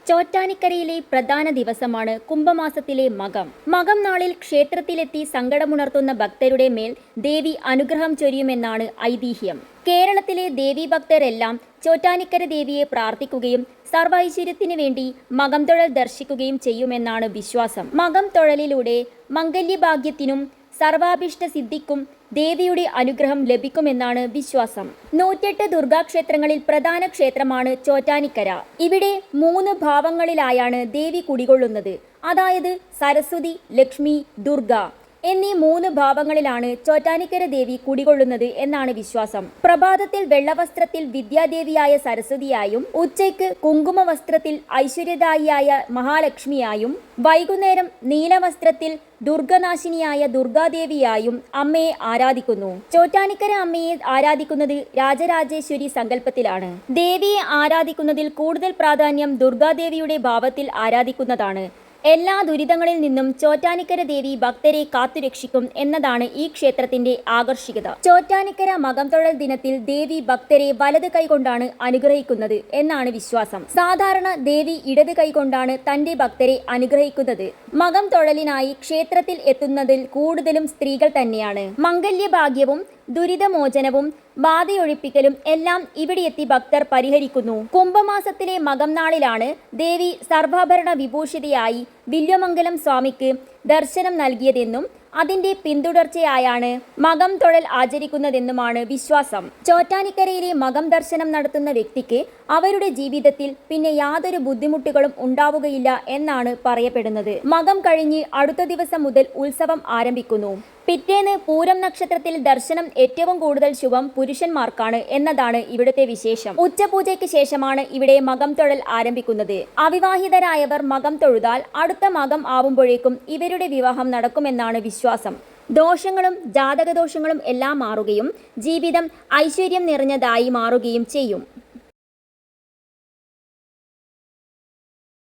ചോറ്റാനിക്കരയിലെ പ്രധാന ദിവസമാണ് കുംഭമാസത്തിലെ മകം. മകം നാളിൽ ക്ഷേത്രത്തിലെത്തി സങ്കടമുണർത്തുന്ന ഭക്തരുടെ മേൽ ദേവി അനുഗ്രഹം ചൊരിയുമെന്നാണ് ഐതിഹ്യം. കേരളത്തിലെ ദേവീഭക്തരെല്ലാം ചോറ്റാനിക്കര ദേവിയെ പ്രാർത്ഥിക്കുകയും സർവൈശ്വര്യത്തിനു വേണ്ടി മകം തൊഴൽ ദർശിക്കുകയും ചെയ്യുമെന്നാണ് വിശ്വാസം. മകം തൊഴലിലൂടെ മംഗല്യഭാഗ്യത്തിനും സർവാഭിഷ്ട സിദ്ധിക്കും ദേവിയുടെ അനുഗ്രഹം ലഭിക്കുമെന്നാണ് വിശ്വാസം. 108 ദുർഗാക്ഷേത്രങ്ങളിൽ പ്രധാന ക്ഷേത്രമാണ് ചോറ്റാനിക്കര. ഇവിടെ 3 ഭാവങ്ങളിലായാണ് ദേവി കുടികൊള്ളുന്നത്. അതായത് സരസ്വതി, ലക്ഷ്മി, ദുർഗ എന്നീ 3 ഭാവങ്ങളിലാണ് ചോറ്റാനിക്കര ദേവി കുടികൊള്ളുന്നത് എന്നാണ് വിശ്വാസം. പ്രഭാതത്തിൽ വെള്ളവസ്ത്രത്തിൽ വിദ്യാദേവിയായ സരസ്വതിയായും, ഉച്ചയ്ക്ക് കുങ്കുമവസ്ത്രത്തിൽ ഐശ്വര്യദായിയായ മഹാലക്ഷ്മിയായും, വൈകുന്നേരം നീലവസ്ത്രത്തിൽ ദുർഗനാശിനിയായ ദുർഗാദേവിയായും അമ്മയെ ആരാധിക്കുന്നു. ചോറ്റാനിക്കര അമ്മയെ ആരാധിക്കുന്നത് രാജരാജേശ്വരി സങ്കല്പത്തിലാണ്. ദേവിയെ ആരാധിക്കുന്നതിൽ കൂടുതൽ പ്രാധാന്യം ദുർഗാദേവിയുടെ ഭാവത്തിൽ ആരാധിക്കുന്നതാണ്. എല്ലാ ദുരിതങ്ങളിൽ നിന്നും ചോറ്റാനിക്കര ദേവി ഭക്തരെ കാത്തുരക്ഷിക്കും എന്നതാണ് ഈ ക്ഷേത്രത്തിന്റെ ആകർഷകത. ചോറ്റാനിക്കര മകം തൊഴൽ ദിനത്തിൽ ദേവി ഭക്തരെ വലത് കൈകൊണ്ടാണ് അനുഗ്രഹിക്കുന്നത് എന്നാണ് വിശ്വാസം. സാധാരണ ദേവി ഇടത് കൈകൊണ്ടാണ് തന്റെ ഭക്തരെ അനുഗ്രഹിക്കുന്നത്. മകം തൊഴലിനായി ക്ഷേത്രത്തിൽ എത്തുന്നതിൽ കൂടുതലും സ്ത്രീകൾ തന്നെയാണ്. മംഗല്യഭാഗ്യവും ദുരിതമോചനവും ബാധയൊഴിപ്പിക്കലും എല്ലാം ഇവിടെയെത്തി ഭക്തർ പരിഹരിക്കുന്നു. കുംഭമാസത്തിലെ മകം നാളിലാണ് ദേവി സർവാഭരണ വിഭൂഷിതയായി വില്വമംഗലം സ്വാമിക്ക് ദർശനം നൽകിയതെന്നും അതിന്റെ പിന്തുടർച്ചയായാണ് മകം തൊഴൽ ആചരിക്കുന്നതെന്നുമാണ് വിശ്വാസം. ചോറ്റാനിക്കരയിലെ മകം ദർശനം നടത്തുന്ന വ്യക്തിക്ക് അവരുടെ ജീവിതത്തിൽ പിന്നെ യാതൊരു ബുദ്ധിമുട്ടുകളും ഉണ്ടാവുകയില്ല എന്നാണ് പറയപ്പെടുന്നത്. മകം കഴിഞ്ഞ് അടുത്ത ദിവസം മുതൽ ഉത്സവം ആരംഭിക്കുന്നു. പിറ്റേന്ന് പൂരം നക്ഷത്രത്തിൽ ദർശനം ഏറ്റവും കൂടുതൽ ശുഭം പുരുഷന്മാർക്കാണ് എന്നതാണ് ഇവിടുത്തെ വിശേഷം. ഉച്ചപൂജയ്ക്ക് ശേഷമാണ് ഇവിടെ മകം തൊഴൽ ആരംഭിക്കുന്നത്. അവിവാഹിതരായവർ മകം തൊഴുതാൽ അടുത്ത മകം ആവുമ്പോഴേക്കും ഇവരുടെ വിവാഹം നടക്കുമെന്നാണ് വിശ്വാസം. ദോഷങ്ങളും ജാതകദോഷങ്ങളും എല്ലാം മാറുകയും ജീവിതം ഐശ്വര്യം നിറഞ്ഞതായി മാറുകയും ചെയ്യും.